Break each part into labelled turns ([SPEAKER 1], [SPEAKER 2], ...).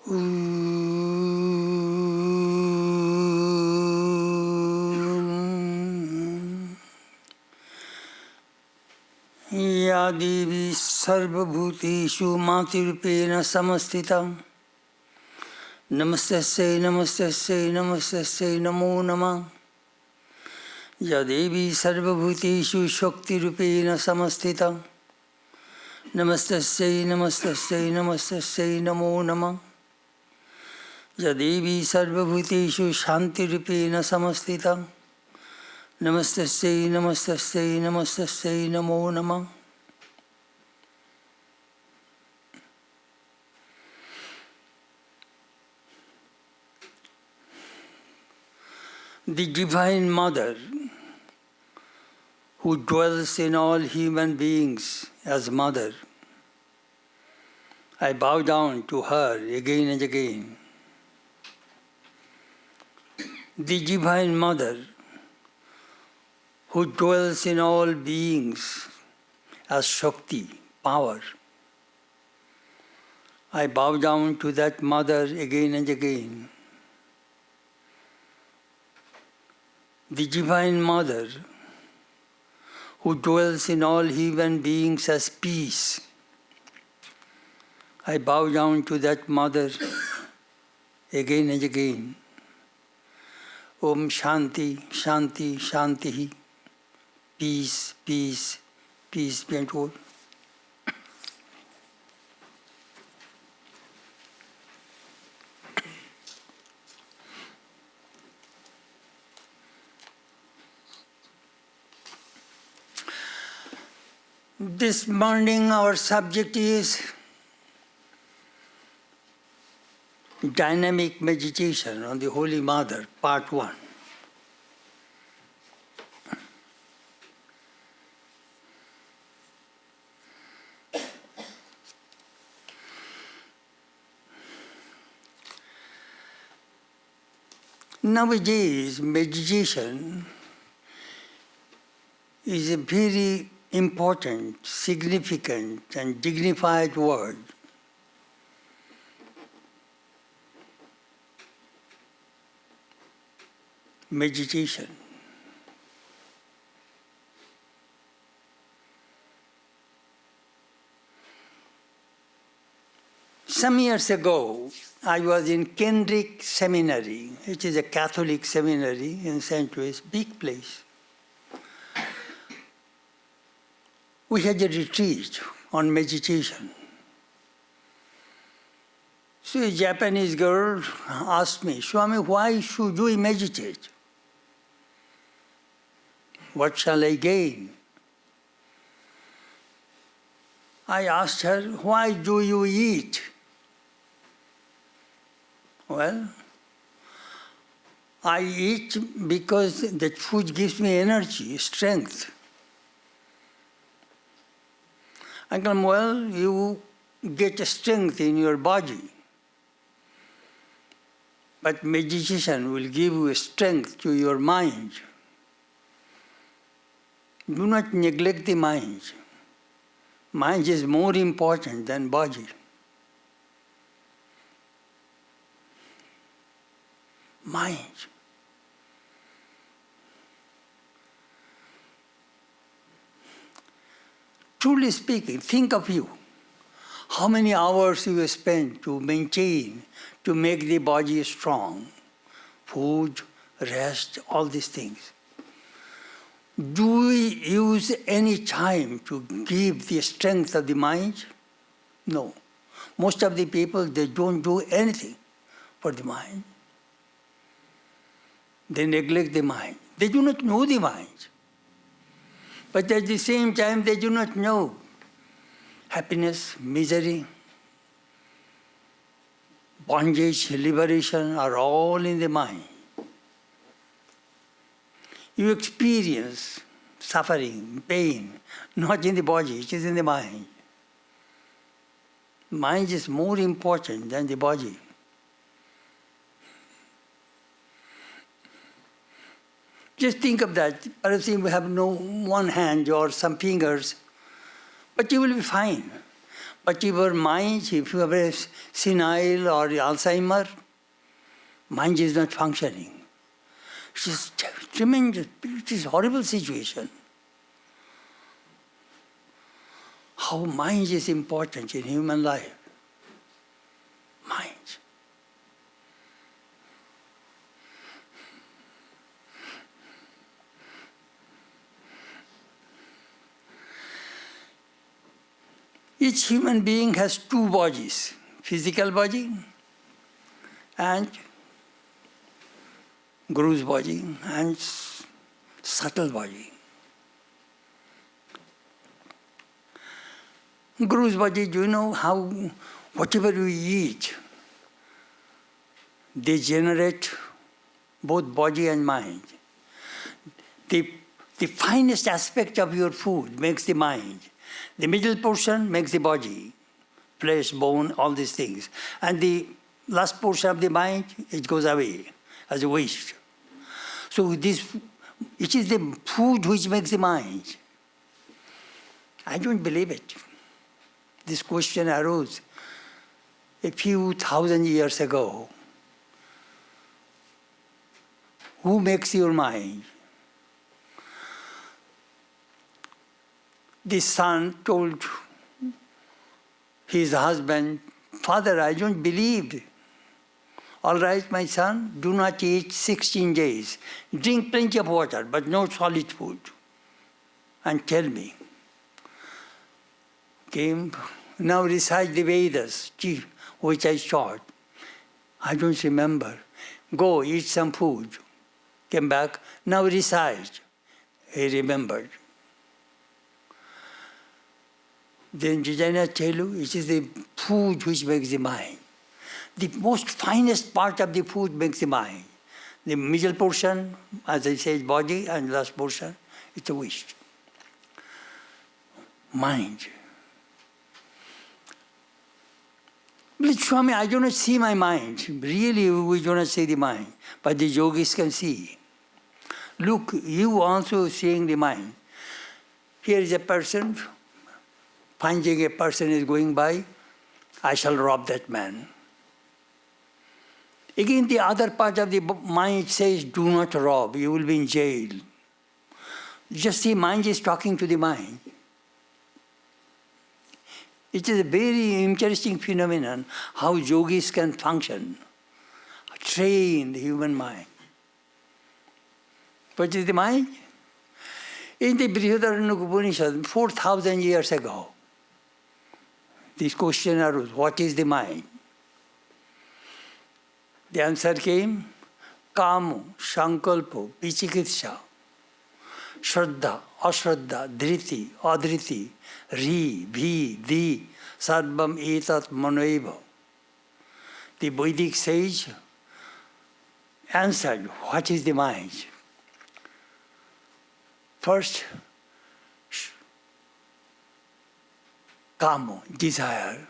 [SPEAKER 1] Ya Devi Sarvabhuteshu Matirupena Samasthitam Namastasya Namastasya Namastasya Namo Namah Ya Devi Sarvabhuteshu Shaktirupena Samasthitam Namastasya Namastasya Namastasya Namo Namah Ya Devi Sarvabhuteshu Shantirupena Samasthitam Namastasya Namastasya Namastasya Namo Namah. The Divine Mother, who dwells in all human beings as Mother, I bow down to her again and again. The Divine Mother, who dwells in all beings as Shakti, power. I bow down to that Mother again and again. The Divine Mother, who dwells in all human beings as peace. I bow down to that Mother again and again. Om Shanti, Shanti, Shanti. Peace, peace, peace be unto all. This morning our subject is Dynamic Meditation on the Holy Mother, Part 1. Nowadays, meditation is a very important, significant, and dignified word. Meditation. Some years ago, I was in Kendrick Seminary, which is a Catholic seminary in St. Louis, big place. We had a retreat on meditation. So a Japanese girl asked me, Swami, why should we meditate? What shall I gain? I asked her, why do you eat? Well, I eat because that food gives me energy, strength. I come, well, you get strength in your body, but meditation will give you strength to your mind. Do not neglect the mind. Mind is more important than body. Mind. Truly speaking, think of you. How many hours you spend to maintain, to make the body strong? Food, rest, all these things. Do we use any time to give the strength of the mind? No. Most of the people, they don't do anything for the mind. They neglect the mind. They do not know the mind. But at the same time, they do not know happiness, misery, bondage, liberation are all in the mind. You experience suffering, pain, not in the body, it is in the mind. Mind is more important than the body. Just think of that. Perhaps you have no one hand or some fingers, but you will be fine. whatever mind, if you have a senile or Alzheimer, mind is not functioning. It is tremendous, it is a horrible situation. How mind is important in human life. Mind. Each human being has two bodies, physical body and gross body and subtle body. Gross body, do you know how whatever we eat, they generate both body and mind. The finest aspect of your food makes the mind. The middle portion makes the body, flesh, bone, all these things. And the last portion of the mind, it goes away as a waste. So it is the food which makes the mind. I don't believe it. This question arose a few thousand years ago. Who makes your mind? The son told his husband, "Father, I don't believe. All right, my son, do not eat 16 days. Drink plenty of water, but no solid food. And tell me." Came, now recite the Vedas, which I taught. I don't remember. Go, eat some food. Came back, now recite. He remembered. Then did I not tell you? It is the food which makes the mind. The most finest part of the food makes the mind. The middle portion, as I said, body, and last portion, it's a waste. Mind. But Swami, I do not see my mind. Really, we do not see the mind. But the yogis can see. Look, you also seeing the mind. Here is a person, finding a person is going by, I shall rob that man. Again, the other part of the mind says, do not rob, you will be in jail. Just the mind is talking to the mind. It is a very interesting phenomenon, how yogis can function, train the human mind. What is the mind? In the Brihadaranyaka Upanishad, 4,000 years ago, this question arose, what is the mind? The answer came, Kamo, Sankalpo, Vichikitsha, Shraddha, Ashraddha, Dhriti, Adhriti, Ri, Bhi, Di, Sarvam Etat Manoeva. The Vedic sage answered, what is the mind? First, Kamo, desire.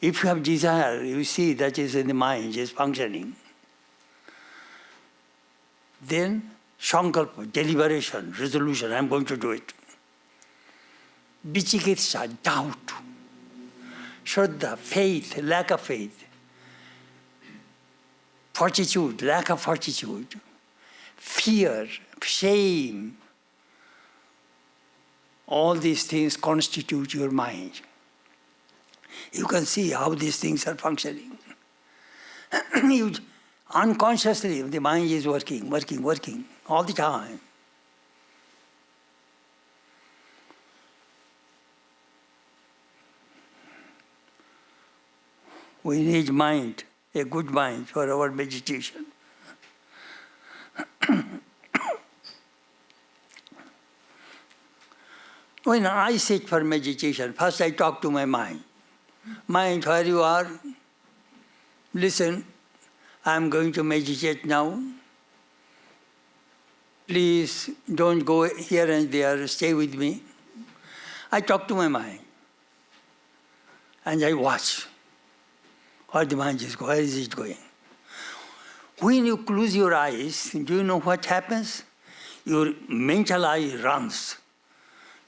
[SPEAKER 1] If you have desire, you see that is in the mind, is functioning. Then, Sankalpa, deliberation, resolution, I'm going to do it. Vichikitsa, doubt. Shraddha, faith, lack of faith. Fortitude, lack of fortitude. Fear, shame. All these things constitute your mind. You can see how these things are functioning. Unconsciously, the mind is working all the time. We need mind, a good mind for our meditation. When I sit for meditation, first I talk to my mind. Mind, where you are, listen, I am going to meditate now. Please don't go here and there, stay with me. I talk to my mind. And I watch where the mind is going, where is it going. When you close your eyes, do you know what happens? Your mental eye runs.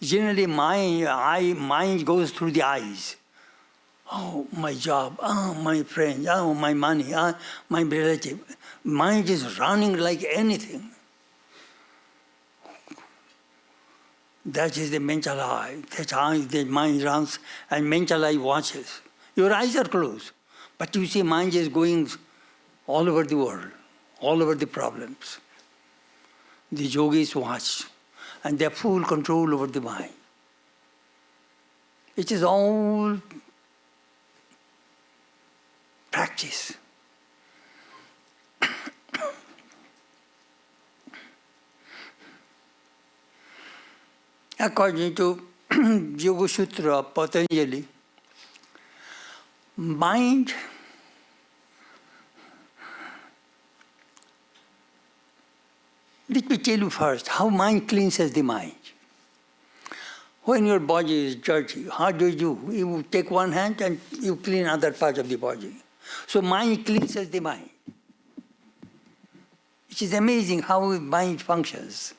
[SPEAKER 1] Generally, mind goes through the eyes. oh, my job, oh, my friends, oh, my money, my relative. Mind is running like anything. That is the mental eye. That's how the mind runs and mental eye watches. Your eyes are closed, but you see mind is going all over the world, all over the problems. The yogis watch, and they have full control over the mind. It is all practice. According to Yoga Sutra of Patanjali, mind let me tell you first how mind cleanses the mind. When your body is dirty, how do you do? You take one hand and you clean other parts of the body. So mind cleanses the mind. It is amazing how mind functions.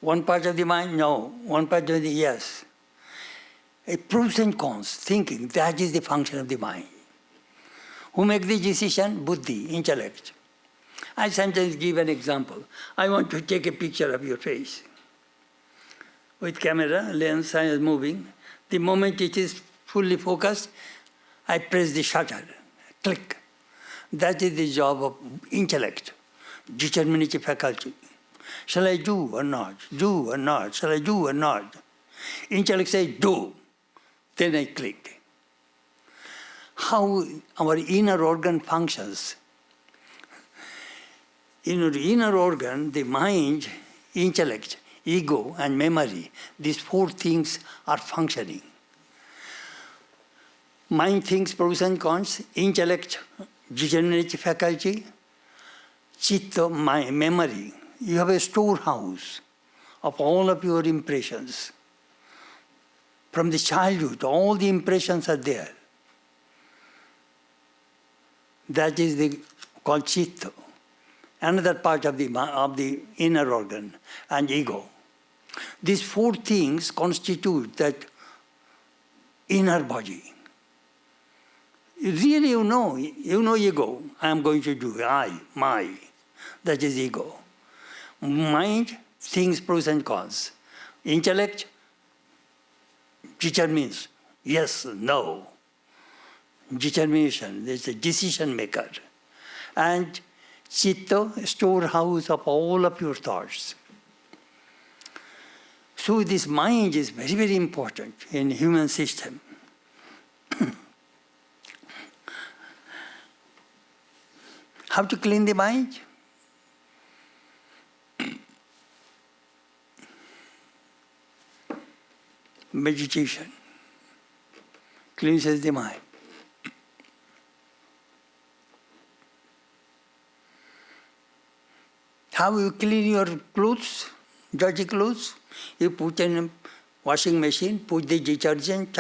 [SPEAKER 1] One part of the mind, no. One part of the yes. A pros and cons, thinking, that is the function of the mind. Who makes the decision? Buddhi, intellect. I sometimes give an example. I want to take a picture of your face. With camera, lens is moving. The moment it is fully focused, I press the shutter, click. That is the job of intellect, determinative faculty. Shall I do or not? Do or not? Shall I do or not? Intellect says do. Then I click. How our inner organ functions. In our inner organ, the mind, intellect, ego, and memory, these four things are functioning. Mind thinks pros and cons, intellect, determinative faculty, chitta, memory. You have a storehouse of all of your impressions. From the childhood, all the impressions are there. That is called chitta, another part of the inner organ, and ego. These four things constitute that inner body. Really, you know ego. I am going to do, I, my. That is ego. Mind thinks pros and cons. Intellect determines yes, no. Determination, there's a decision maker. And chitta, storehouse of all of your thoughts. So this mind is very, very important in human system. How to clean the mind? Meditation cleanses the mind. How you clean your clothes, dirty clothes? You put in a washing machine, put the detergent,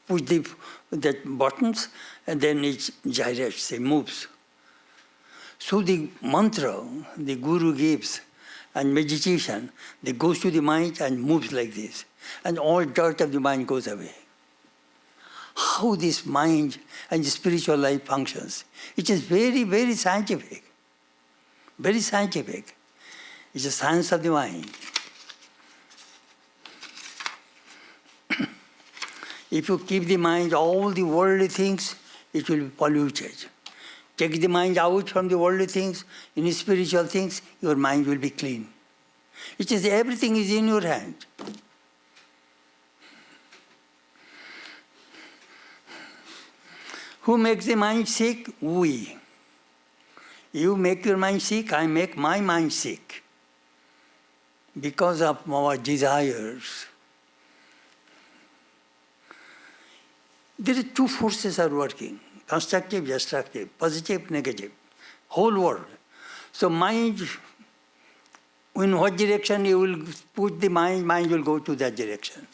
[SPEAKER 1] push the buttons, and then it gyrates, it moves. So the mantra the Guru gives and meditation, that goes to the mind and moves like this. And all dirt of the mind goes away. How this mind and the spiritual life functions. It is very, very scientific. Very scientific. It's a science of the mind. If you keep the mind all the worldly things, it will be polluted. Take the mind out from the worldly things, in spiritual things, your mind will be clean. It is everything is in your hand. Who makes the mind sick? We. You make your mind sick, I make my mind sick. Because of our desires. There are two forces are working. Constructive, destructive, positive, negative, whole world. So mind, in what direction you will put the mind, mind will go to that direction.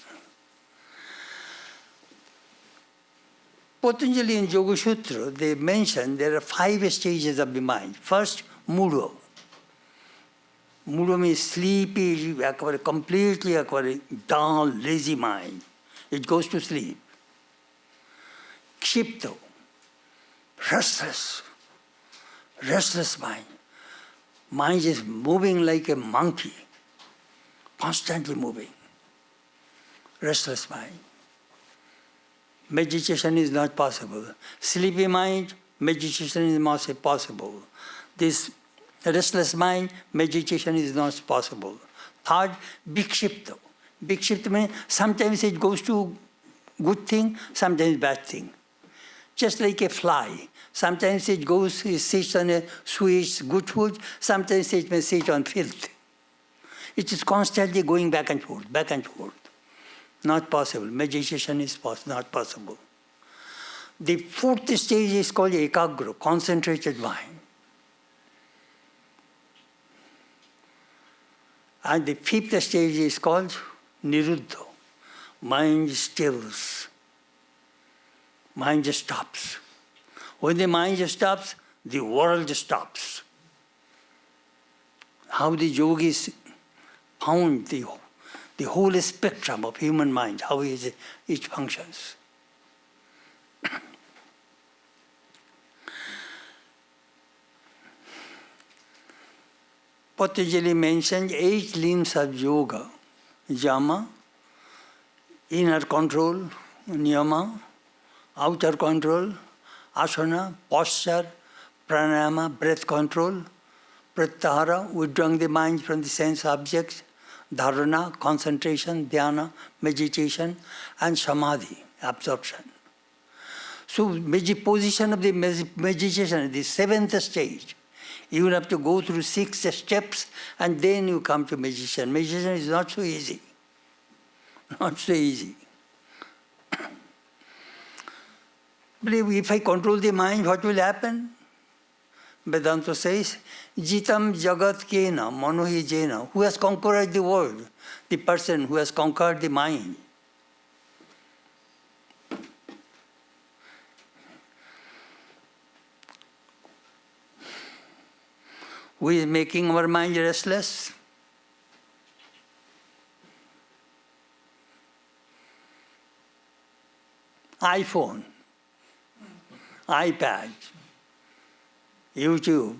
[SPEAKER 1] Patanjali in Yoga Sutra, they mention there are 5 stages of the mind. First, mudo. Mudo means sleepy, completely dull, lazy mind. it goes to sleep. Kshipto, restless, restless mind. Mind is moving like a monkey, constantly moving. Restless mind. Meditation is not possible. Sleepy mind, meditation is not possible. This restless mind, meditation is not possible. Third, vikshipta. Vikshipta means sometimes it goes to good thing, sometimes bad thing. Just like a fly. Sometimes it goes, it sits on a sweet, good food, sometimes it may sit on filth. It is constantly going back and forth, back and forth. Not possible. Meditation is not possible. The fourth stage is called ekagra, concentrated mind. And the fifth stage is called niruddha. Mind stills. Mind just stops. When the mind just stops, the world stops. How the yogis found the whole spectrum of human mind, how each functions. Patanjali mentioned 8 limbs of yoga: yama, inner control; niyama, outer control; asana, posture; pranayama, breath control; pratyahara, withdrawing the mind from the sense objects; dharana, concentration; dhyana, meditation; and samadhi, absorption. So, position of the meditation, the 7th stage. You will have to go through 6 steps and then you come to meditation. Meditation is not so easy. Not so easy. But if I control the mind, what will happen? Vedanta says, Jitam Jagat Kena Manohi Jena. Who has conquered the world? The person who has conquered the mind. Who is making our mind restless? iPhone, iPad, YouTube.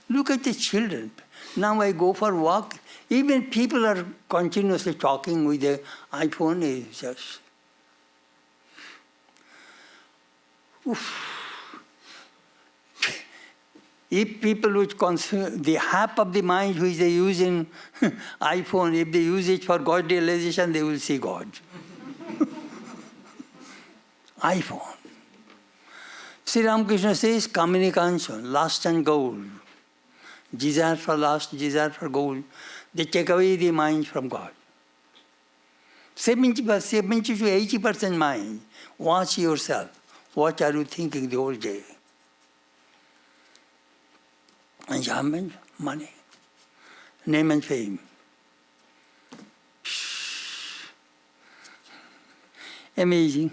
[SPEAKER 1] Look at the children. Now I go for a walk. Even people are continuously talking with the iPhone. It's just... Oof. If people would consider the half of the mind which they use in iPhone, if they use it for God realization, they will see God. iPhone. Sri Ramakrishna says, Kamini lust and gold. Desire for lust, desire for gold. They take away the mind from God. 70 to 80% mind. Watch yourself. What are you thinking the whole day? Enjoyment, money, name and fame. Amazing.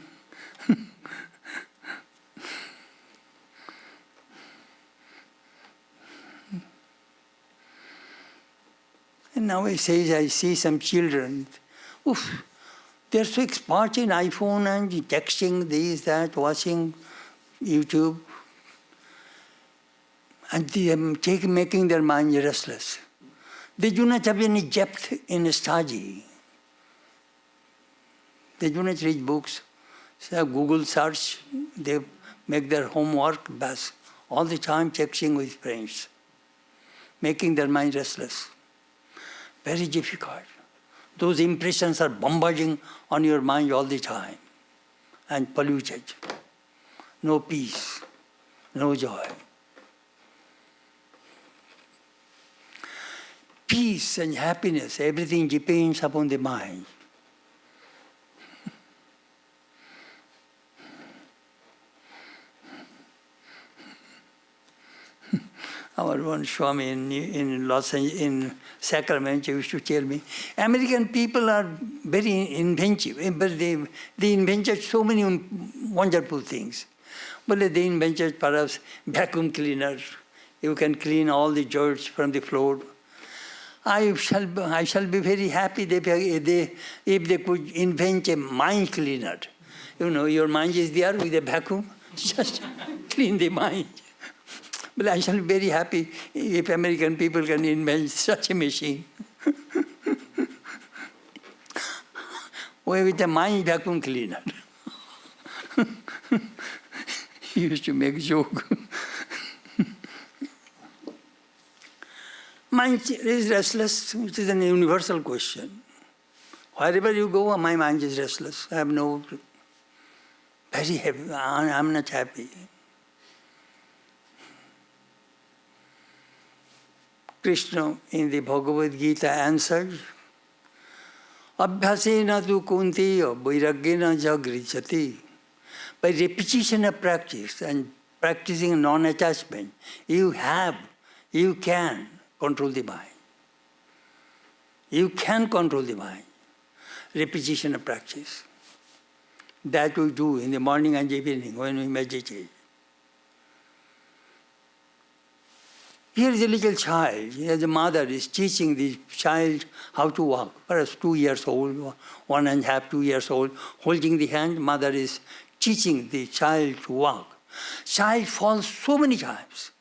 [SPEAKER 1] And now I see some children, oof, they're so expert in iPhone and texting, this, that, watching YouTube. And they are making their mind restless. They do not have any depth in study. They do not read books. So Google search, they make their homework, bas, all the time texting with friends, making their mind restless. Very difficult. Those impressions are bombarding on your mind all the time and polluted. No peace, no joy. Peace and happiness, everything depends upon the mind. Our one Swami in Los Angeles, in Sacramento, used to tell me, American people are very inventive, but they invented so many wonderful things. But they invented perhaps vacuum cleaners. You can clean all the dirt from the floor. I shall be very happy if they could invent a mind cleaner. You know, your mind is there with a vacuum, just clean the mind. But I shall be very happy if American people can invent such a machine. With a mind vacuum cleaner. He used to make a joke. Mind is restless, which is a universal question. Wherever you go, my mind is restless. I have no, very happy. I'm not happy. Krishna in the Bhagavad Gita answered, Abhyasena tu kuntiya vairagyena jagrichati. By repetition of practice and practicing non-attachment, you can control the mind. You can control the mind. Repetition of practice. That we do in the morning and evening when we meditate. Here is a little child. The mother is teaching the child how to walk. Perhaps 2 years old, 1.5, 2 years old, holding the hand. Mother is teaching the child to walk. Child falls so many times,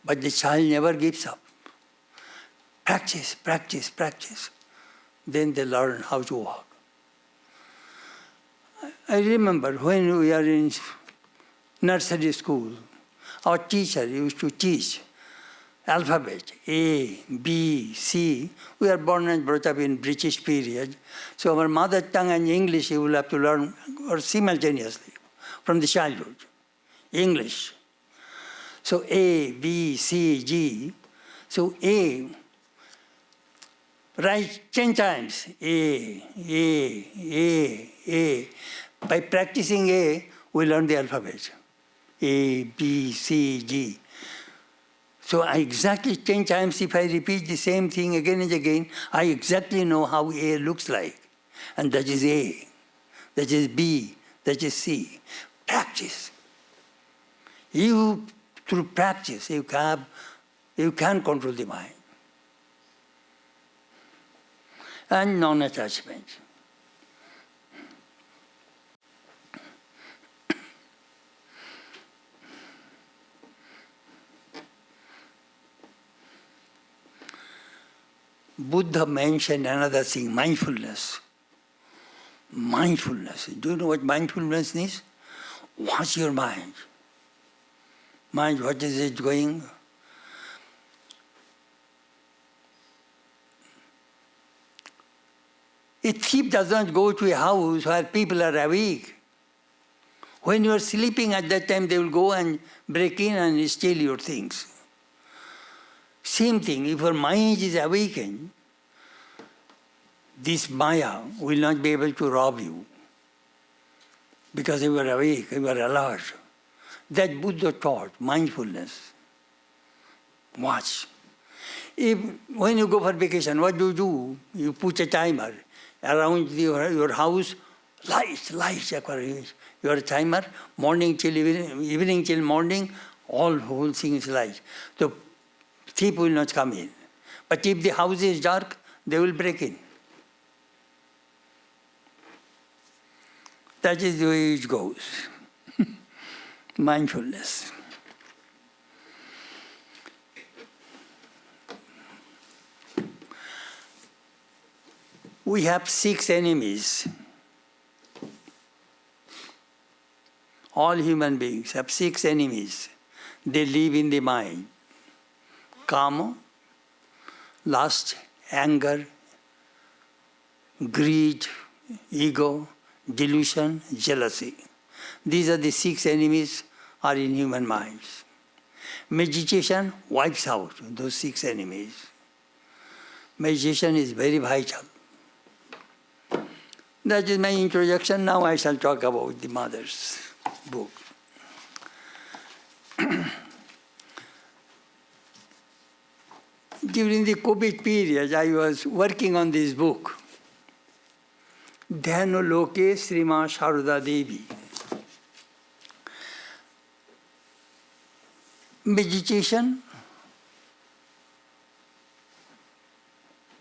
[SPEAKER 1] but the child never gives up. Practice, practice, practice. Then they learn how to walk. I remember when we are in nursery school, our teacher used to teach alphabet, A, B, C. We are born and brought up in British period. So our mother tongue and English you will have to learn or simultaneously from the childhood. English. So A, B, C, G. So A, write 10 times. A, A, A, A. By practicing A, we learn the alphabet. A, B, C, G. So I exactly 10 times, if I repeat the same thing again and again, I exactly know how A looks like. And that is A, that is B, that is C. Practice. You, through practice, you can control the mind. And non-attachment. Buddha mentioned another thing, mindfulness. Mindfulness. Do you know what mindfulness is? Watch your mind. Mind, what is it going? A thief does not go to a house where people are awake. When you are sleeping at that time, they will go and break in and steal your things. Same thing, if your mind is awakened, this Maya will not be able to rob you. Because you are awake, you are alert. That Buddha taught, mindfulness. Watch. When you go for vacation, what do? You put a timer around your house, light. Your timer, morning till evening till morning, whole thing is light. So thief will not come in. But if the house is dark, they will break in. That is the way it goes. Mindfulness. We have 6 enemies. All human beings have 6 enemies. They live in the mind. Kama, lust, anger, greed, ego, delusion, jealousy. These are the 6 enemies are in human minds. Meditation wipes out those 6 enemies. Meditation is very vital. That is my introduction. Now I shall talk about the mother's book. During the COVID period, I was working on this book. Dhyano Loke Srima Sharada Devi. Meditation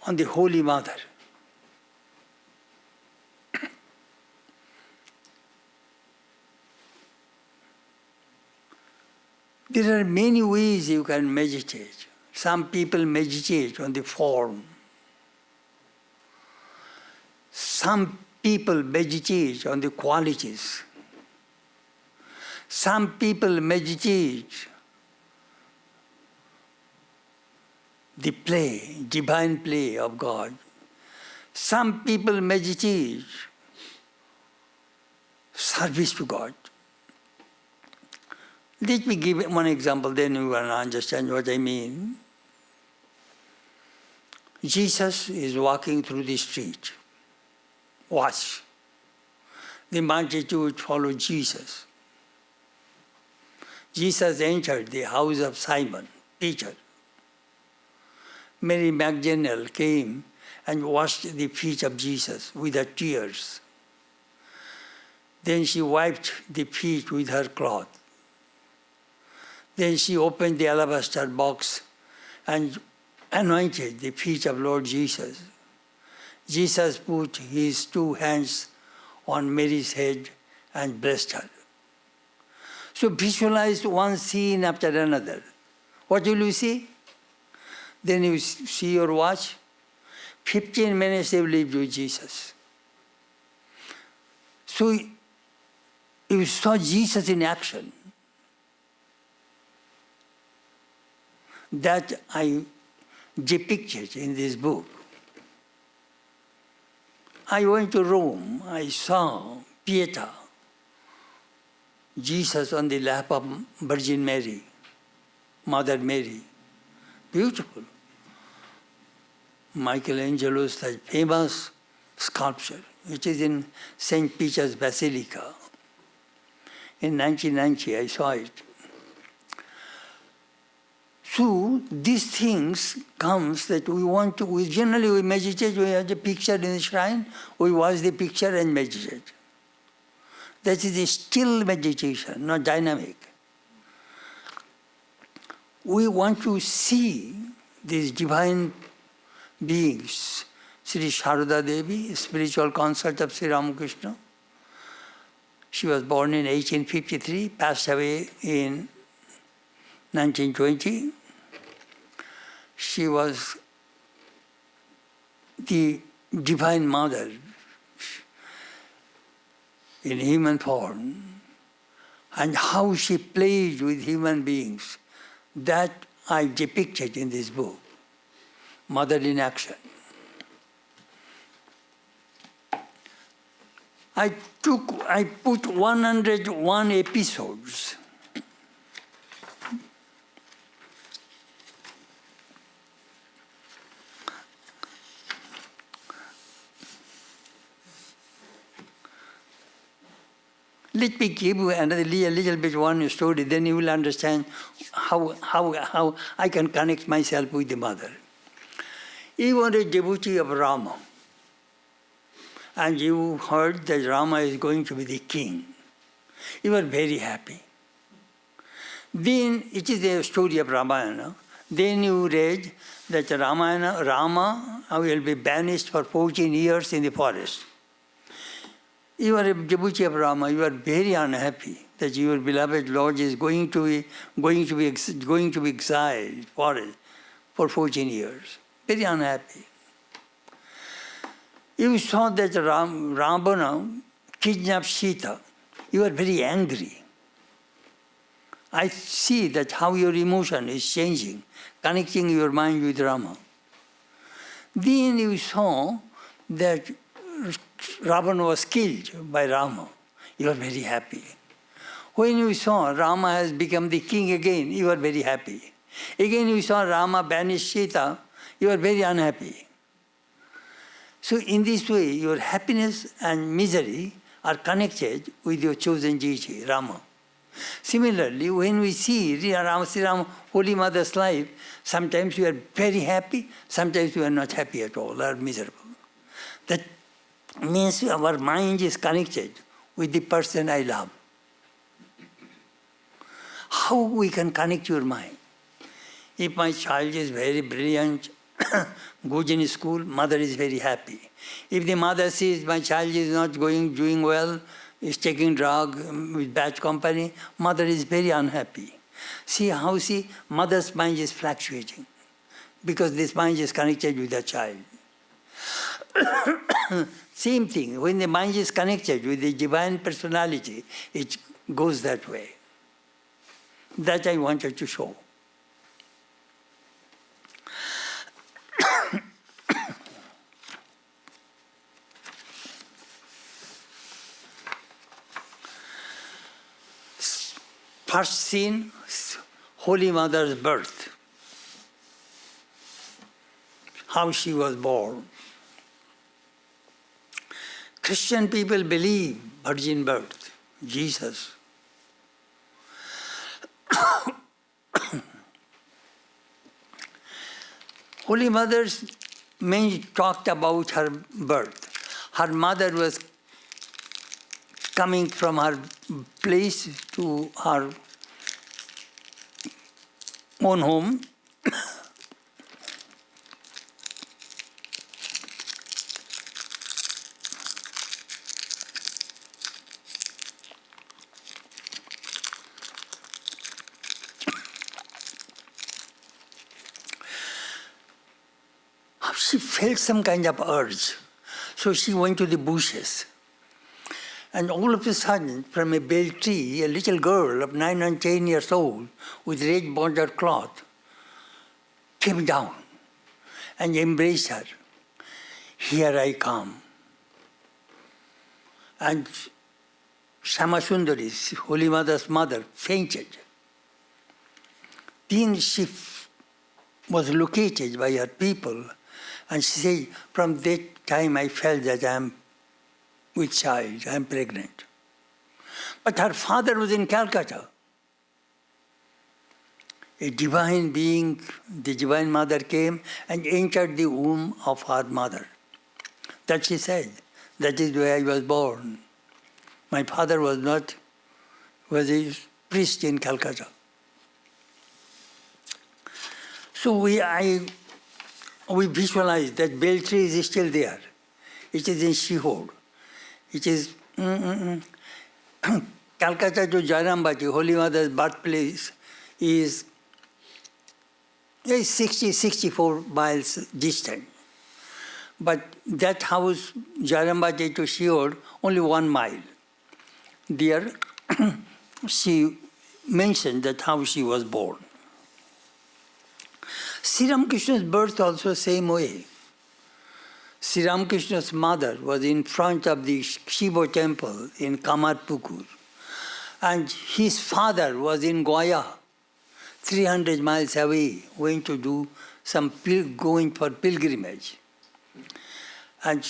[SPEAKER 1] on the Holy Mother. There are many ways you can meditate. Some people meditate on the form. Some people meditate on the qualities. Some people meditate the play, divine play of God. Some people meditate service to God. Let me give one example, then you will understand what I mean. Jesus is walking through the street. Watch. The multitude follow Jesus. Jesus entered the house of Simon, Peter. Mary Magdalene came and washed the feet of Jesus with her tears. Then she wiped the feet with her cloth. Then she opened the alabaster box and anointed the feet of Lord Jesus. Jesus put his 2 hands on Mary's head and blessed her. So visualize one scene after another. What will you see? Then you see your watch. 15 minutes they will leave you Jesus. So you saw Jesus in action. That I depicted in this book. I went to Rome. I saw Pietà, Jesus on the lap of Virgin Mary, Mother Mary. Beautiful. Michelangelo's famous sculpture, which is in St. Peter's Basilica. In 1990, I saw it. So these things comes that we generally meditate, we have the picture in the shrine, we watch the picture and meditate. That is a still meditation, not dynamic. We want to see these divine beings. Sri Sharada Devi, spiritual consort of Sri Ramakrishna. She was born in 1853, passed away in 1920. She was the Divine Mother in human form, and how she played with human beings, that I depicted in this book, Mother in Action. I put 101 episodes. Let me give you another little bit one story, then you will understand how I can connect myself with the Mother. You were a devotee of Rama, and you heard that Rama is going to be the king. You were very happy. Then, it is a story of Ramayana. Then you read that Rama will be banished for 14 years in the forest. You are a devotee of Rama, you are very unhappy that your beloved Lord is going to be exiled for 14 years. Very unhappy. You saw that Ravana kidnapped Sita. You are very angry. I see that how your emotion is changing, connecting your mind with Rama. Then you saw that Ravana was killed by Rama. You are very happy. When you saw Rama has become the king again, you are very happy. Again you saw Rama banish Sita, you are very unhappy. So in this way, your happiness and misery are connected with your chosen deity, Rama. Similarly, when we see Sri Rama, Holy Mother's life, sometimes we are very happy, sometimes we are not happy at all, or miserable. That means our mind is connected with the person I love. How we can connect your mind? If my child is very brilliant goes in school, mother is very happy. If the mother sees my child is not doing well, is taking drug with bad company, mother is very unhappy. See how mother's mind is fluctuating because this mind is connected with the child. Same thing, when the mind is connected with the divine personality, it goes that way. That I wanted to show. First scene, Holy Mother's birth. How she was born. Christian people believe virgin birth, Jesus. Holy Mother's men talked about her birth. Her mother was coming from her place to her own home. She felt some kind of urge. So she went to the bushes. And all of a sudden, from a bell tree, a little girl of 9 and 10 years old with red bordered cloth came down and embraced her. Here I come. And Shamasundari, Holy Mother's mother, fainted. Then she was located by her people, and she said, from that time I felt that I am with child, I am pregnant. But her father was in Calcutta. A divine being, the divine mother came and entered the womb of her mother. That she said, that is where I was born. My father was a priest in Calcutta. So we visualize that bell tree is still there. It is in Shihor. It is Calcutta to Jairambati, Holy Mother's birthplace, is 64 miles distant. But that house, Jairambati to Shihor, only 1 mile. There, she mentioned that how she was born. Sri Ramakrishna's birth also same way. Sri Ramakrishna's mother was in front of the Shiva temple in Kamarpukur. And his father was in Goa, 300 miles away, going for pilgrimage. And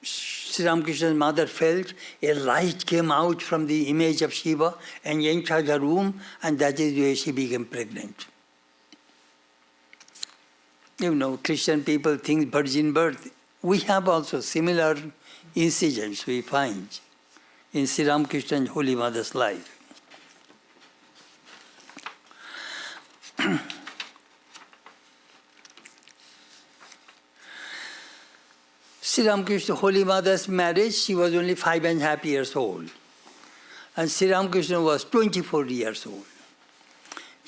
[SPEAKER 1] Sri Ramakrishna's mother felt a light came out from the image of Shiva and entered her womb, and that is where she became pregnant. You know, Christian people think virgin birth. We have also similar incidents we find in Sri Ramakrishna and Holy Mother's life. Sri Ramakrishna, Holy Mother's marriage, she was only 5.5 years old. And Sri Ramakrishna was 24 years old.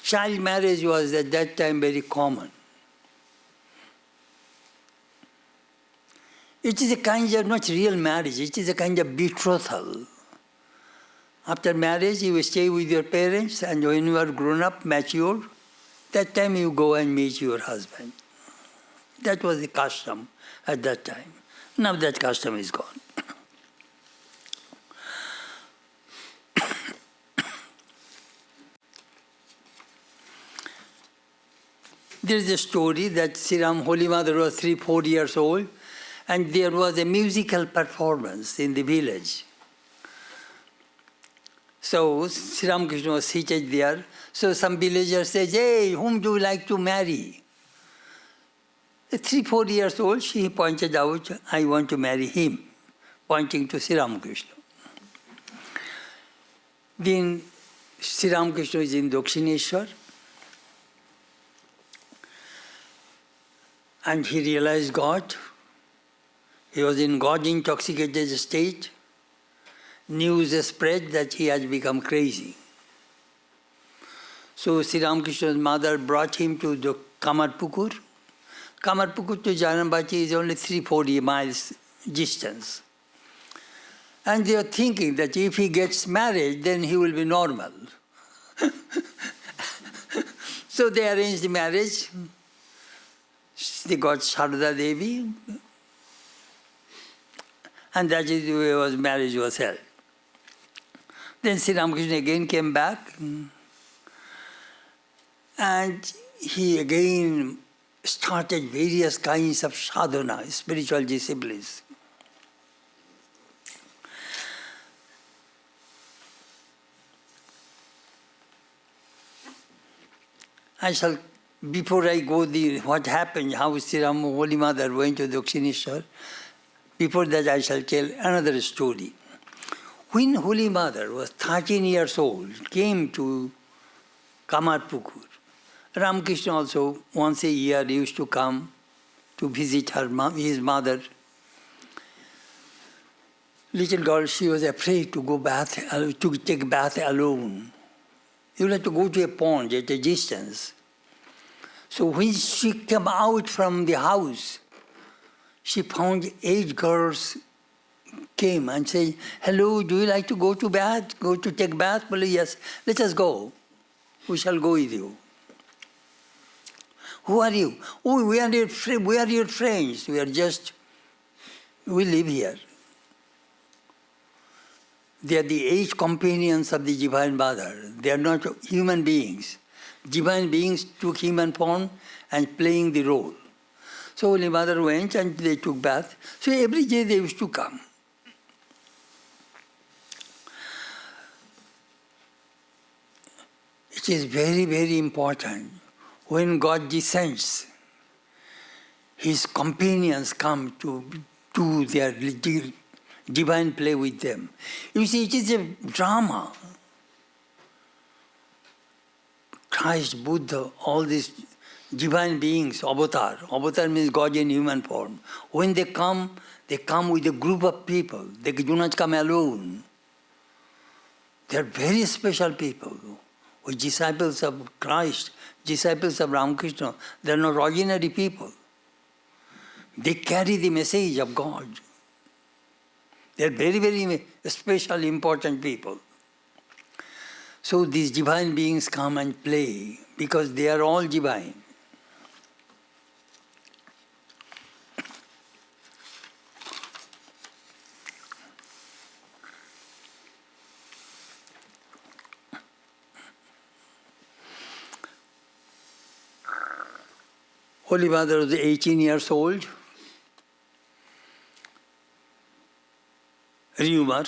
[SPEAKER 1] Child marriage was at that time very common. It is a kind of, not real marriage, it is a kind of betrothal. After marriage, you stay with your parents, and when you are grown up, mature, that time you go and meet your husband. That was the custom at that time. Now that custom is gone. There is a story that Holy Mother was 3-4 years old, and there was a musical performance in the village. So Sri Ramakrishna was seated there. So some villager says, "Hey, whom do you like to marry?" At 3-4 years old, she pointed out, "I want to marry him," pointing to Sri Ramakrishna. Then Sri Ramakrishna is in Dakshineshwar. And he realized God. He was in God-intoxicated state. News spread that he has become crazy. So Sri Ramakrishna's mother brought him to the Kamarpukur. Kamarpukur to Janambati is only 340 miles distance. And they are thinking that if he gets married, then he will be normal. So they arranged the marriage. They got Sharda Devi. And that is the way marriage was held. Then Sri Ramakrishna again came back. And he again started various kinds of sadhana, spiritual disciplines. Before I go what happened, how Sri Ram, Holy Mother went to Dakshineshwar, before that I shall tell another story. When Holy Mother was 13 years old, came to Kamarpukur, Ramakrishna also once a year used to come to visit his mother. Little girl, she was afraid to to take bath alone. You had to go to a pond at a distance. So when she came out from the house, she found 8 girls came and said, "Hello, do you like to go to bath? Go to take bath?" Well, yes, let us go. We shall go with you. Who are you? Oh, we are your friends. We live here. They are the 8 companions of the Divine Mother. They are not human beings. Divine beings took human form and playing the role. So Holy Mother went and they took bath. So every day they used to come. It is very, very important. When God descends, His companions come to do their divine play with them. You see, it is a drama. Christ, Buddha, all these divine beings, avatar. Avatar means God in human form. When they come with a group of people. They do not come alone. They are very special people. With disciples of Christ, disciples of Ramakrishna, they are not ordinary people. They carry the message of God. They are very, very special, important people. So these divine beings come and play because they are all divine. Holy Mother was 18 years old. Rumor,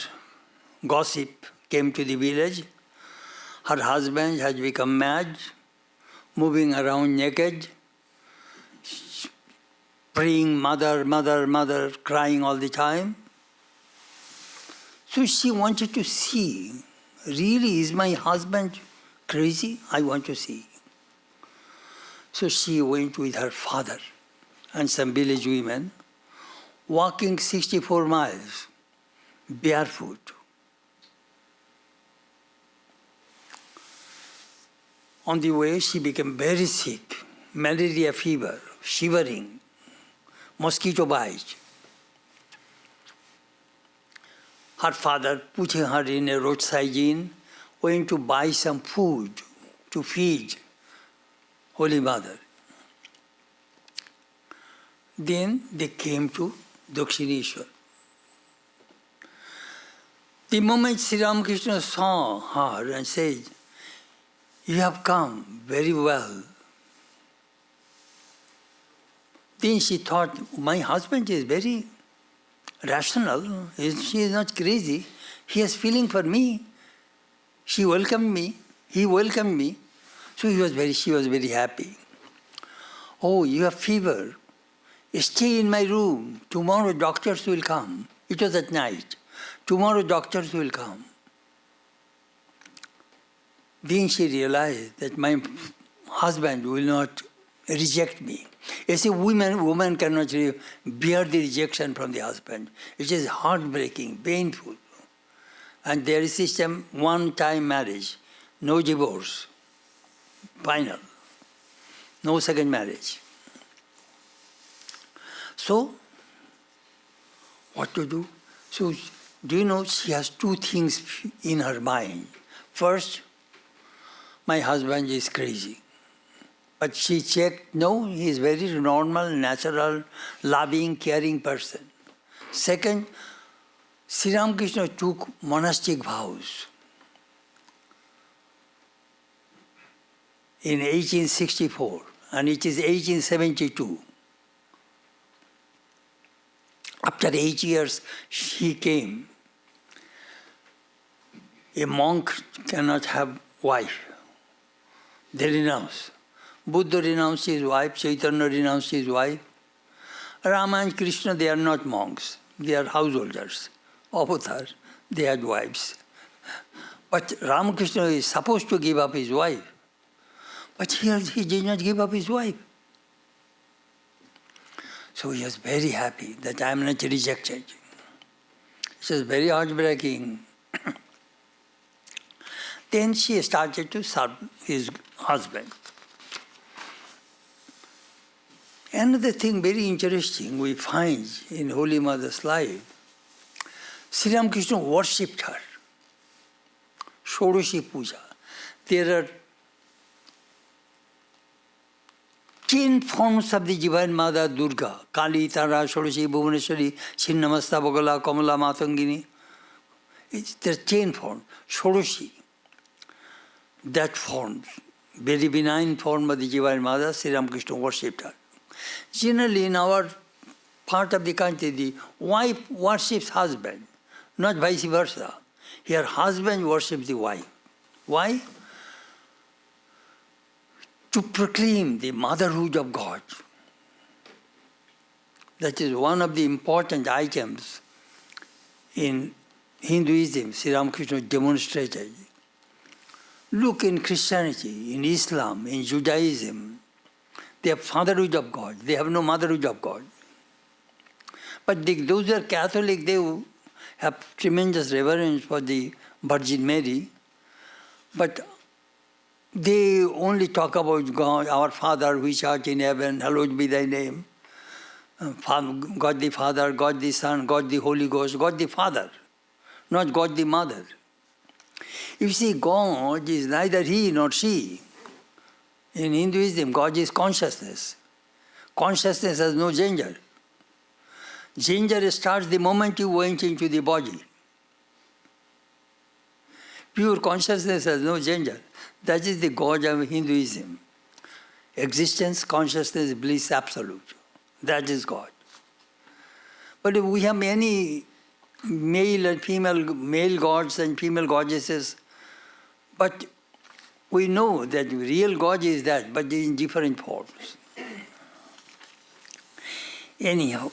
[SPEAKER 1] gossip came to the village. Her husband has become mad, moving around naked, praying, "Mother, Mother, Mother," crying all the time. So she wanted to see, really, is my husband crazy? I want to see. So she went with her father and some village women, walking 64 miles, barefoot. On the way, she became very sick, malaria fever, shivering, mosquito bite. Her father, putting her in a roadside inn, went to buy some food to feed Holy Mother. Then they came to Dakshineshwar. The moment Sri Ramakrishna saw her and said, "You have come very well." Then she thought, my husband is very rational. She is not crazy. He has feeling for me. She welcomed me. He welcomed me. So she was very happy. "Oh, you have fever. Stay in my room. Tomorrow doctors will come." It was at night. "Tomorrow doctors will come." Then she realized that my husband will not reject me. You see, woman cannot bear the rejection from the husband. It is heartbreaking, painful. And there is system, one-time marriage, no divorce, final, no second marriage. So, what to do? So, do you know, she has two things in her mind. First, my husband is crazy. But she checked, no, he is very normal, natural, loving, caring person. Second, Sri Ramakrishna took monastic vows in 1864, and it is 1872. After 8 years, he came. A monk cannot have wife. They renounce. Buddha renounced his wife, Chaitanya renounced his wife. Rama and Krishna, they are not monks. They are householders. Avatar, they had wives. But Ramakrishna is supposed to give up his wife. But here he did not give up his wife. So he was very happy that I am not rejected. It was very heartbreaking. Then she started to serve his husband. Another thing very interesting we find in Holy Mother's life, Sri Ramakrishna worshipped her. Shodoshi Puja. There are 10 forms of the Divine Mother Durga. Kali, Tara, Shodoshi, Bhuvaneshwari, Chinnamasta, Bogala, Kamala, Matangini. There are 10 forms. Shodoshi. That form, very benign form of the Divine Mother, Sri Ramakrishna worshipped her. Generally, in our part of the country, the wife worships husband, not vice versa. Here, husband worships the wife. Why? To proclaim the motherhood of God. That is one of the important items in Hinduism, Sri Ramakrishna demonstrated. Look in Christianity, in Islam, in Judaism, they have fatherhood of God. They have no motherhood of God. But those who are Catholic, they have tremendous reverence for the Virgin Mary. But they only talk about God, our Father, which art in heaven, hallowed be thy name. God the Father, God the Son, God the Holy Ghost, God the Father, not God the Mother. You see, God is neither he nor she. In Hinduism, God is consciousness. Consciousness has no gender. Gender starts the moment you went into the body. Pure consciousness has no gender. That is the God of Hinduism. Existence, consciousness, bliss, absolute. That is God. But if we have many male and female, male gods and female goddesses, but we know that real God is that, but in different forms. Anyhow,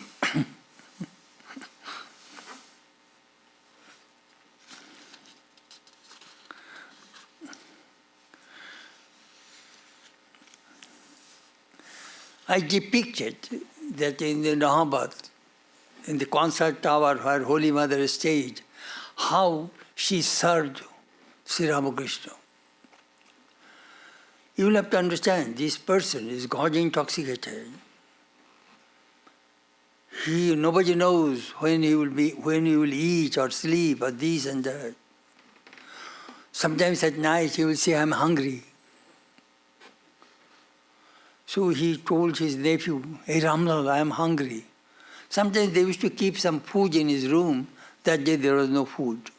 [SPEAKER 1] I depicted that in the Nahabad, in the concert tower where Holy Mother stayed, how she served Sri Ramakrishna. You will have to understand, this person is God intoxicated. Nobody knows when he will eat or sleep or this and that. Sometimes at night he will say, I'm hungry. So he told his nephew, hey Ramlal, I am hungry. Sometimes they used to keep some food in his room. That day there was no food.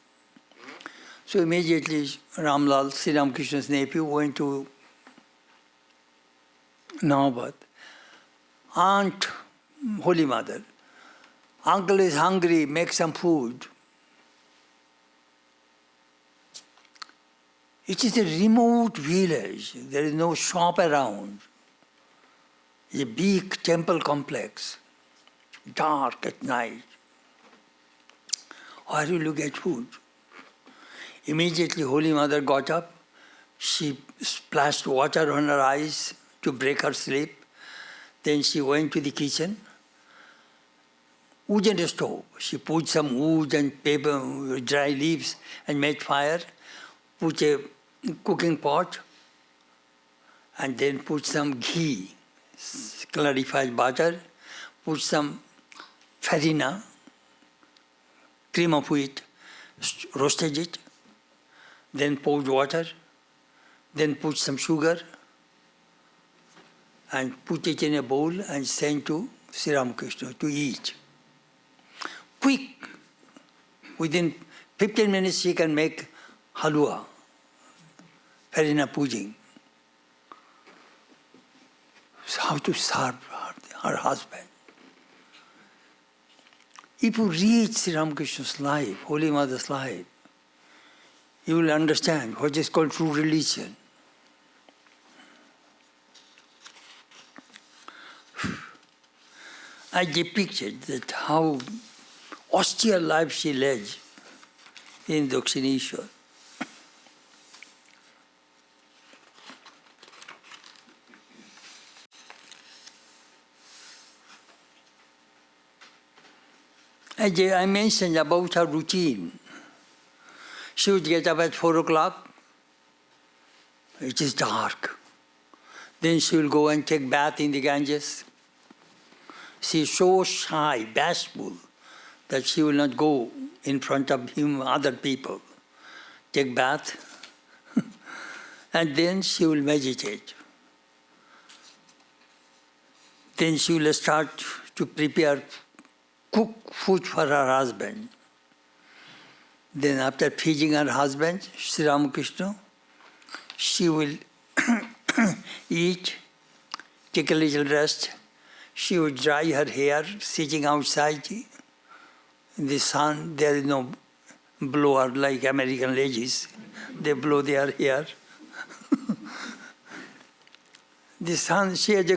[SPEAKER 1] So immediately Ramlal, Sri Ramakrishna's nephew, went to Nahabad. Aunt, Holy Mother, uncle is hungry, make some food. It is a remote village. There is no shop around. It's a big temple complex, dark at night. Where will you get food? Immediately Holy Mother got up. She splashed water on her eyes to break her sleep. Then she went to the kitchen, wood and stove. She put some wood and paper, dry leaves, and made fire, put a cooking pot, and then put some ghee, clarified butter, put some farina, cream of wheat, roasted it, then poured water, then put some sugar, and put it in a bowl and sent to Sri Ramakrishna to eat. Quick, within 15 minutes she can make halwa, farina pudding. So how to serve her husband. If you read Sri Ramakrishna's life, Holy Mother's life, you will understand what is called true religion. I depicted that how austere life she led in Dakshineshwar. As I mentioned about her routine, she would get up at 4 o'clock, it is dark. Then she will go and take bath in the Ganges. She is so shy, bashful, that she will not go in front of other people. Take bath, and then she will meditate. Then she will start to prepare, cook food for her husband. Then after feeding her husband, Sri Ramakrishna, she will eat, take a little rest. She would dry her hair sitting outside in the sun. There is no blower like American ladies. They blow their hair. The sun, she had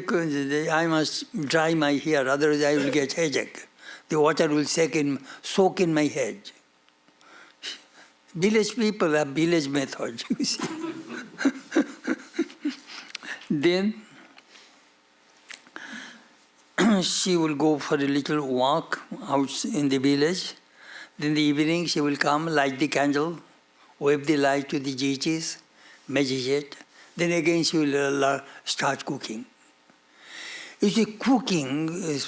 [SPEAKER 1] I must dry my hair, otherwise I will get headache. The water will soak in my head. Village people have village method, you see. Then she will go for a little walk out in the village. Then in the evening she will come, light the candle, wave the light to the deities, meditate. Then again she will start cooking. You see, cooking is,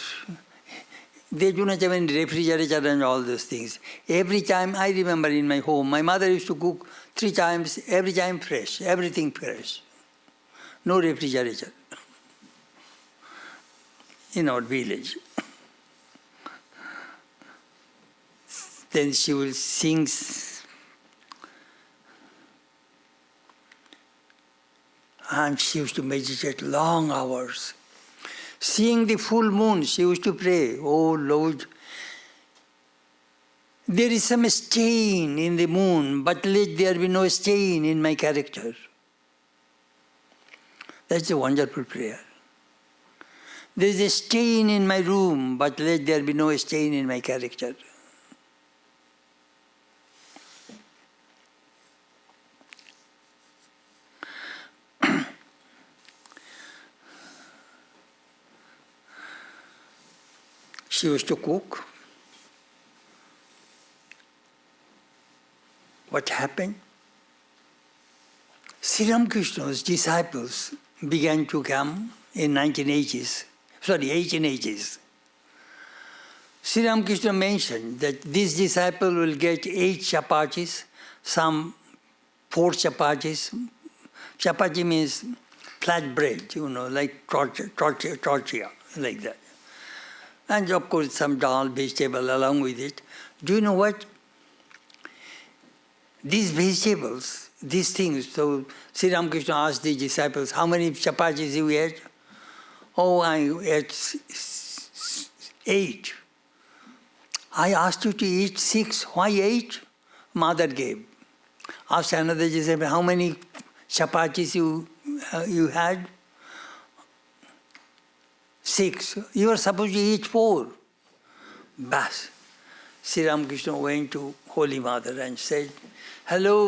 [SPEAKER 1] they do not have any refrigerator and all those things. Every time, I remember in my home, my mother used to cook 3 times, every time fresh, everything fresh. No refrigerator in our village. Then she will sing. And she used to meditate long hours. Seeing the full moon, she used to pray, "Oh Lord, there is some stain in the moon, but let there be no stain in my character." That's a wonderful prayer. There is a stain in my room, but let there be no stain in my character. She used to cook. What happened? Sri Ramakrishna's disciples began to come in 1880s. Sri Ramakrishna mentioned that this disciple will get 8 chapatis, some 4 chapatis. Chapati means flat bread, like tortilla, like that. And of course some dal, vegetable along with it. Do you know what? These vegetables, these things, so Sri Ramakrishna asked the disciples, "How many chapatis you ate?" "Oh, I ate 8. "I asked you to eat 6. Why 8? Mother gave. Asked another disciple, "How many chapatis you had?" 6. "You are supposed to eat 4. Bas. Sri Ramakrishna went to Holy Mother and said, "Hello,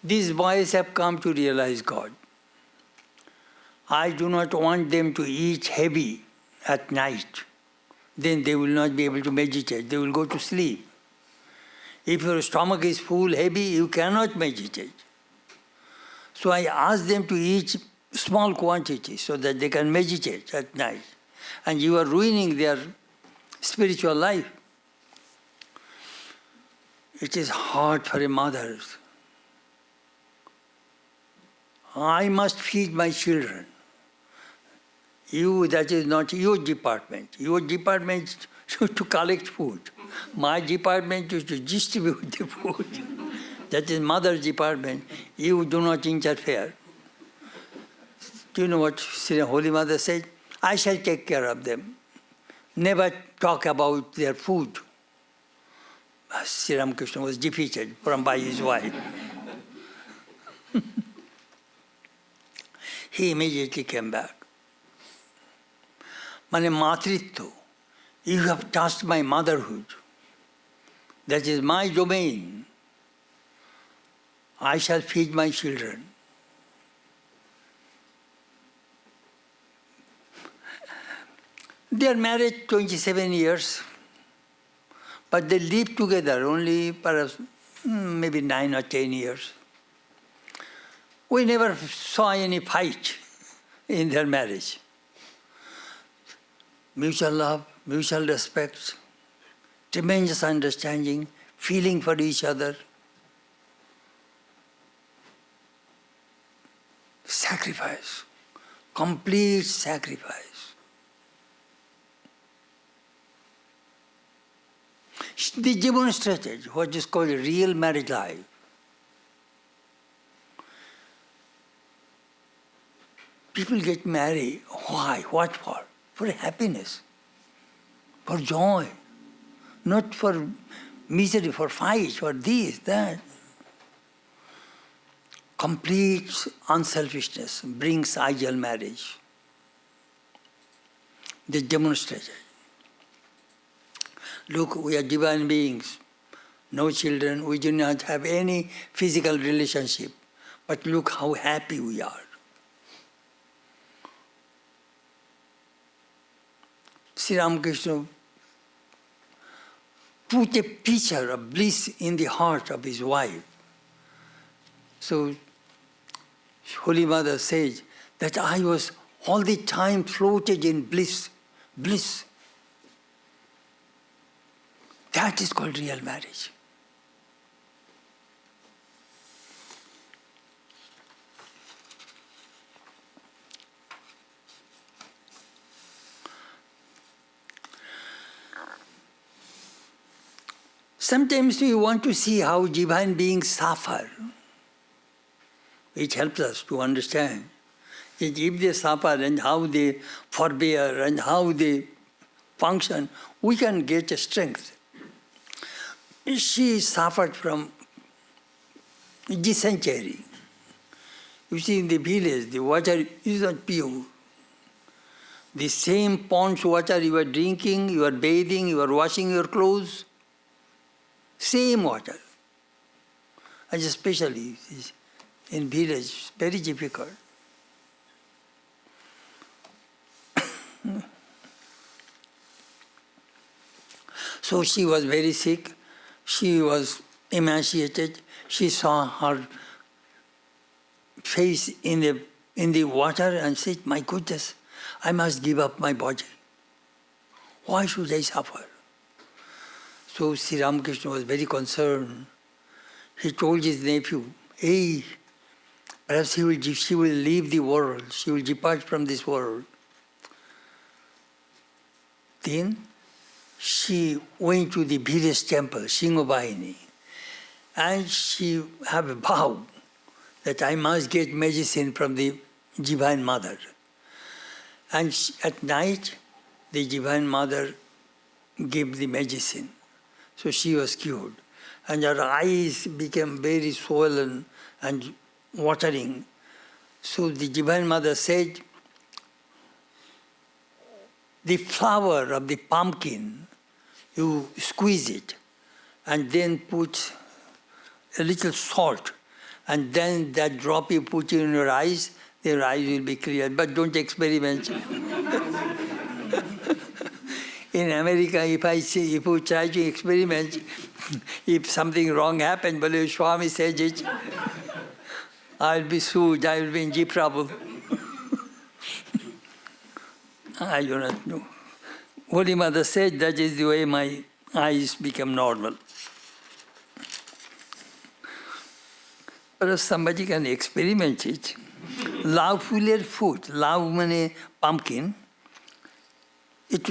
[SPEAKER 1] these boys have come to realize God. I do not want them to eat heavy at night. Then they will not be able to meditate. They will go to sleep. If your stomach is full, heavy, you cannot meditate. So I ask them to eat small quantities so that they can meditate at night. And you are ruining their spiritual life. It is hard for a mother. I must feed my children. You, that is not your department. Your department is to collect food. My department is to distribute the food. That is mother's department. You do not interfere. Do you know what Sri Holy Mother said? I shall take care of them. Never talk about their food. Sri Ramakrishna was defeated by his wife. He immediately came back. Mane matritva, you have touched my motherhood. That is my domain. I shall feed my children. They are married 27 years, but they live together only perhaps maybe 9 or 10 years. We never saw any fight in their marriage. Mutual love, mutual respect, tremendous understanding, feeling for each other. Sacrifice, complete sacrifice. They demonstrated what is called a real marriage life. People get married. Why? What for? For happiness, for joy, not for misery, for fight, for this, that. Complete unselfishness brings ideal marriage. They demonstrated. Look, we are divine beings, no children, we do not have any physical relationship, but look how happy we are. Sri Ramakrishna put a picture of bliss in the heart of his wife. So, Holy Mother says that I was all the time floated in bliss. Bliss. That is called real marriage. Sometimes we want to see how divine beings suffer. It helps us to understand that if they suffer and how they forbear and how they function, we can get a strength. She suffered from dysentery. You see, in the village, the water is not pure. The same pond's water you are drinking, you are bathing, you are washing your clothes, same water. And especially in village, very difficult. So she was very sick. She was emaciated. She saw her face in the water and said, "My goodness, I must give up my body. Why should I suffer?" So Sri Ramakrishna was very concerned. He told his nephew, "Hey, perhaps she will leave the world. She will depart from this world." Then she went to the village temple, Singhabhayini, and she had a vow that I must get medicine from the Divine Mother. And at night, the Divine Mother gave the medicine. So she was cured. And her eyes became very swollen and watering. So the Divine Mother said, the flower of the pumpkin, you squeeze it and then put a little salt, and then that drop you put in your eyes, their eyes will be clear, but don't experiment. In America, if you try to experiment, if something wrong happens, but if Swami says it, I'll be sued, I will be in deep trouble. I do not know. Holy Mother said that is the way my eyes become normal. But if somebody can experiment it, love fuller food, love means pumpkin, it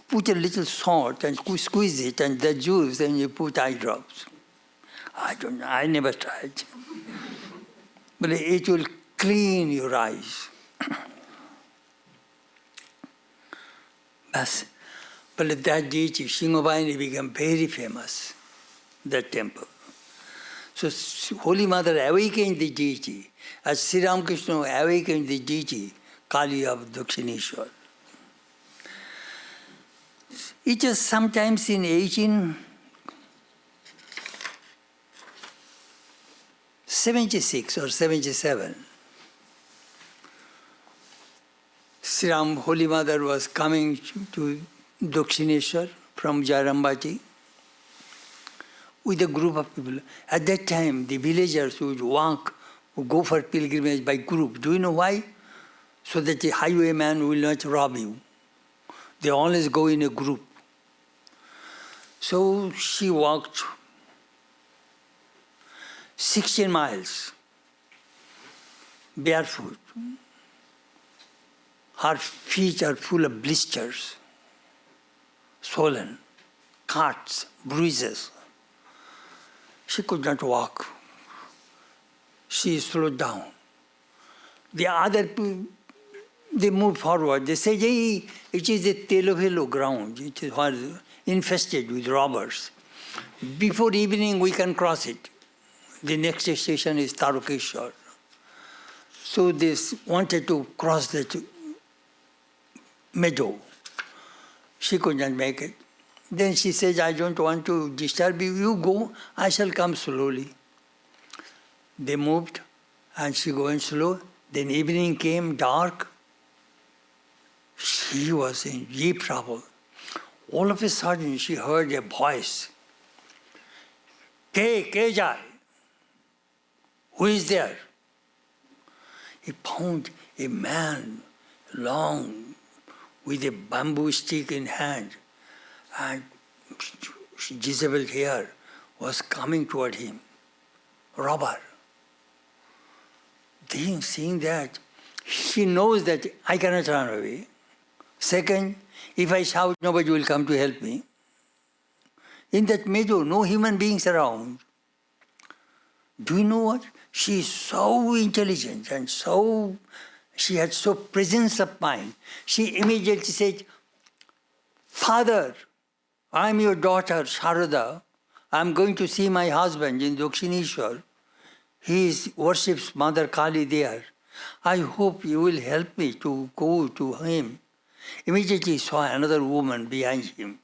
[SPEAKER 1] put a little salt and squeeze it and the juice and you put eye drops. I don't know, I never tried. But it will clean your eyes. But that deity, Singhavani, became very famous, that temple. So Holy Mother awakened the deity, as Sri Ramakrishna awakened the deity, Kali of Dakshineshwar. It was sometimes in 1876 or 77. Sri Ram, Holy Mother was coming to Dakshineshwar from Jairambati with a group of people. At that time, the villagers would go for pilgrimage by group. Do you know why? So that the highwayman will not rob you. They always go in a group. So she walked 16 miles barefoot. Her feet are full of blisters, swollen, cuts, bruises. She could not walk. She slowed down. The other people, they moved forward. They said, hey, it is a telovelo ground. It was infested with robbers. Before evening, we can cross it. The next station is Tarokeshwar. So they wanted to cross that meadow. She could not make it. Then she says, I don't want to disturb you. You go, I shall come slowly. They moved, and she went slow. Then evening came, dark. She was in deep trouble. All of a sudden, she heard a voice. Ke jai? Who is there? He found a man, long, with a bamboo stick in hand, and disheveled hair, was coming toward him. Robber. Then, seeing that, she knows that I cannot run away. Second, if I shout, nobody will come to help me. In that meadow, no human beings around. Do you know what? She is so intelligent and she had so presence of mind. She immediately said, Father, I am your daughter, Sharada. I am going to see my husband in Dakshineshwar. He worships Mother Kali there. I hope you will help me to go to him. Immediately he saw another woman behind him.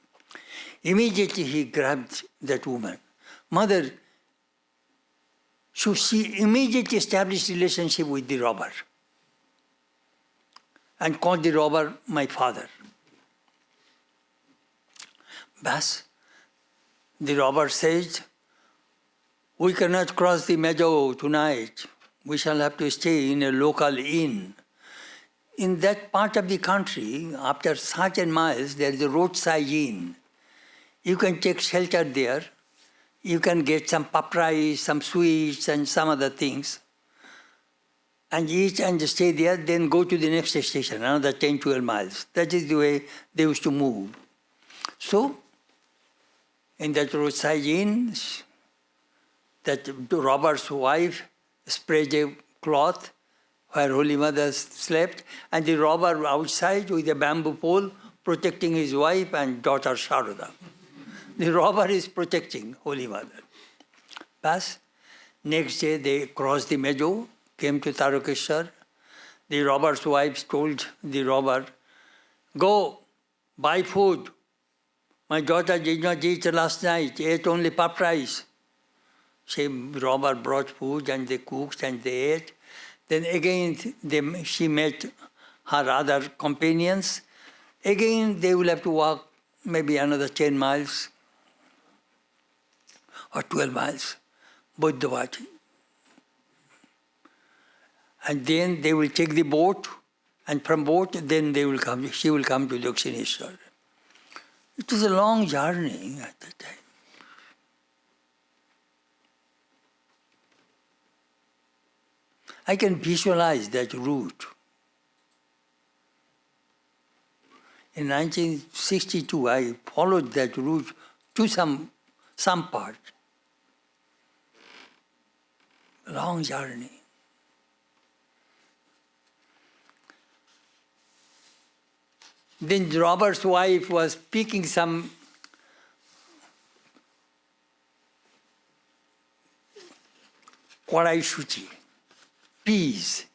[SPEAKER 1] Immediately he grabbed that woman. Mother, so she immediately established relationship with the robber and called the robber my father. Bas, the robber says, we cannot cross the meadow tonight. We shall have to stay in a local inn. In that part of the country, after certain miles, there is a roadside inn. You can take shelter there. You can get some puff rice, some sweets, and some other things, and eat and stay there, then go to the next station, another 10, 12 miles. That is the way they used to move. So, in that roadside inn, that robber's wife spread a cloth where Holy Mother slept, and the robber outside with a bamboo pole protecting his wife and daughter Sharada. The robber is protecting Holy Mother. Thus, next day they crossed the meadow, came to Tarokeshwar. The robber's wife told the robber, go, buy food. My daughter did not eat last night, ate only puff rice. The robber brought food and they cooked and they ate. Then again, she met her other companions. Again, they will have to walk maybe another 10 miles or 12 miles, Buddhavati. And then they will take the boat, and from boat, then she will come to Dakshineshwar. It was a long journey at that time. I can visualize that route. In 1962, I followed that route to some part. Long journey. Then the robber's wife was picking some koraishuchi, peas,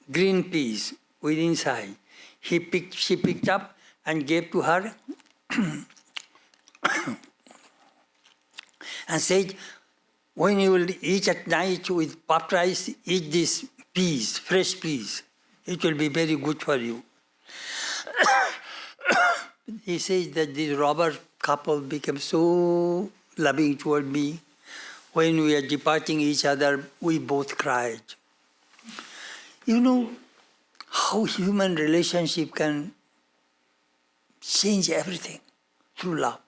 [SPEAKER 1] green peas with inside. She picked up and gave to her and said, when you will eat at night with puffed rice, eat these peas, fresh peas. It will be very good for you. He says that the robber couple became so loving toward me. When we are departing each other, we both cried. You know how human relationship can change everything through love.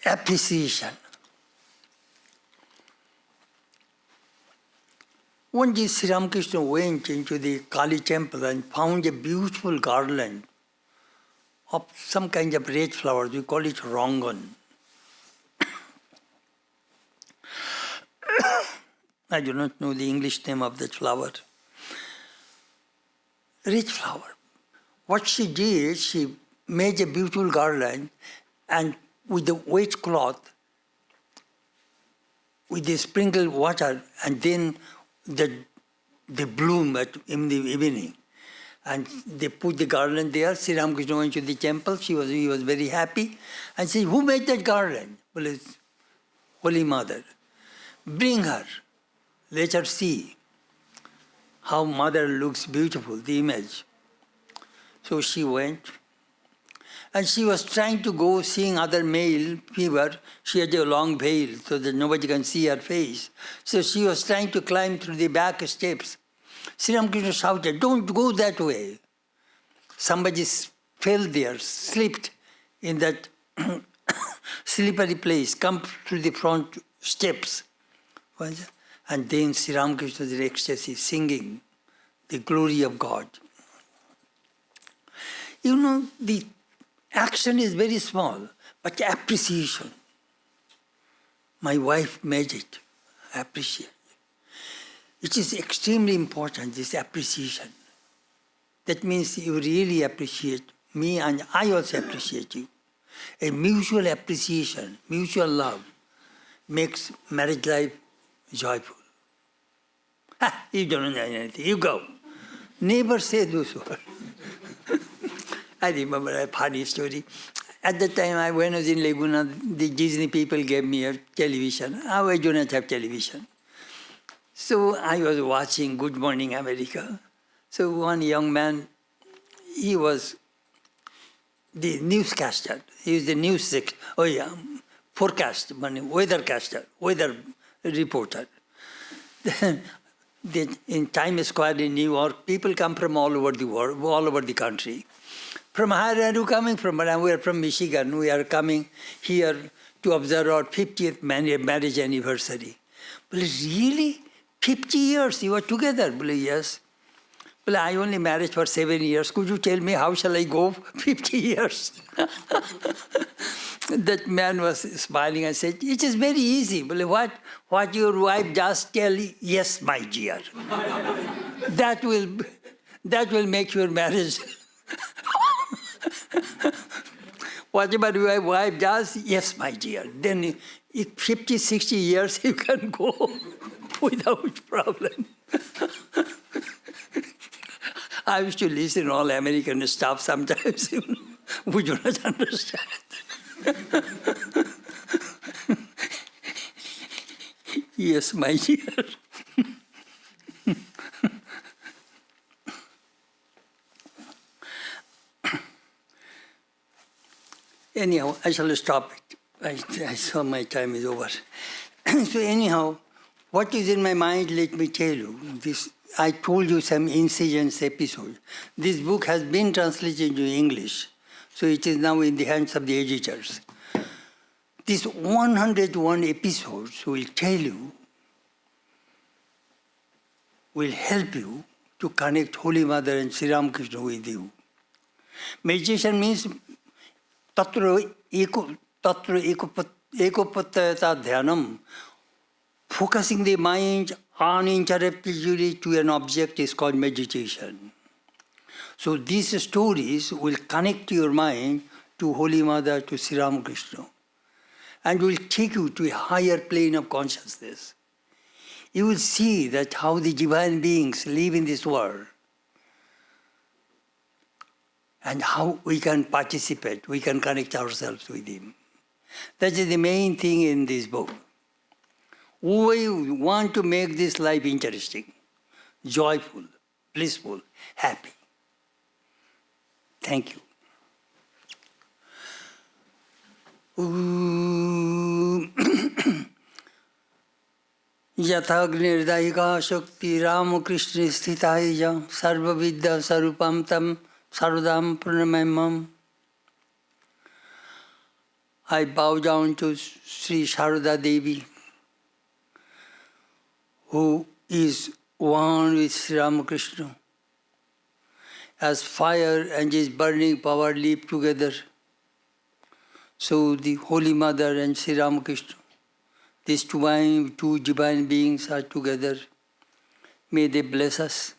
[SPEAKER 1] Appreciation. One day Sri Ramakrishna went into the Kali temple and found a beautiful garland of some kind of red flowers. We call it rongan. I do not know the English name of that flower. Red flower. What she did, she made a beautiful garland, and with the wet cloth, with the sprinkled water, and then the bloom in the evening. And they put the garland there. Sri Ramakrishna went to the temple. He was very happy. And said, who made that garland? Well, it's Holy Mother. Bring her. Let her see how Mother looks beautiful, the image. So she went. And she was trying to go seeing other male people. She had a long veil so that nobody can see her face. So she was trying to climb through the back steps. Sri Ramakrishna shouted, don't go that way. Somebody fell there, slipped in that slippery place, come through the front steps. And then Sri Ramakrishna was in ecstasy, singing the glory of God. You know, the action is very small, but appreciation. My wife made it. Appreciate. It is extremely important, this appreciation. That means you really appreciate me and I also appreciate you. A mutual appreciation, mutual love makes marriage life joyful. You don't know anything, you go. Never say those words. I remember a funny story. At the time when I was in Laguna, the Disney people gave me a television. I do not have television. So I was watching Good Morning America. So one young man, he was the newscaster. He was the news forecast, weathercaster, weather reporter. In Times Square in New York, people come from all over the world, all over the country. From where are you coming from? We are from Michigan. We are coming here to observe our 50th marriage anniversary. Well, really? 50 years you were together? Well, yes. Well, I only married for 7 years. Could you tell me how shall I go 50 years? That man was smiling and said, it is very easy. Well, what your wife does, tell yes, my dear. That will make your marriage. Whatever your wife does, yes, my dear. Then if 50, 60 years, you can go without problem. I used to listen all American stuff sometimes. We do not understand. Yes, my dear. Anyhow, I shall stop it. I saw my time is over. So anyhow, what is in my mind, let me tell you. This, I told you some incidents episode. This book has been translated into English, so it is now in the hands of the editors. These 101 episodes will tell you, will help you to connect Holy Mother and Sri Ramakrishna with you. Meditation means tatra ekopattayata dhyanam. Focusing the mind uninterruptedly to an object is called meditation. So these stories will connect your mind to Holy Mother, to Sri Ramakrishna, and will take you to a higher plane of consciousness. You will see that how the divine beings live in this world and how we can participate, we can connect ourselves with Him. That is the main thing in this book. We want to make this life interesting, joyful, blissful, happy. Thank you. Yathagnirdaika Shakti Ramakrishna Sthitaya Sarvavidya Sarupam Tam Sarvadam Pranamamam. I bow down to Sri Sharada Devi, who is one with Sri Ramakrishna. As fire and his burning power live together, so the Holy Mother and Sri Ramakrishna, these two divine beings are together. May they bless us,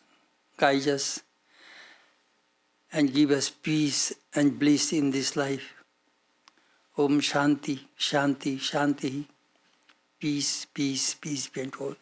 [SPEAKER 1] guide us, and give us peace and bliss in this life. Om Shanti, Shanti, Shanti. Peace, peace, peace be unto all.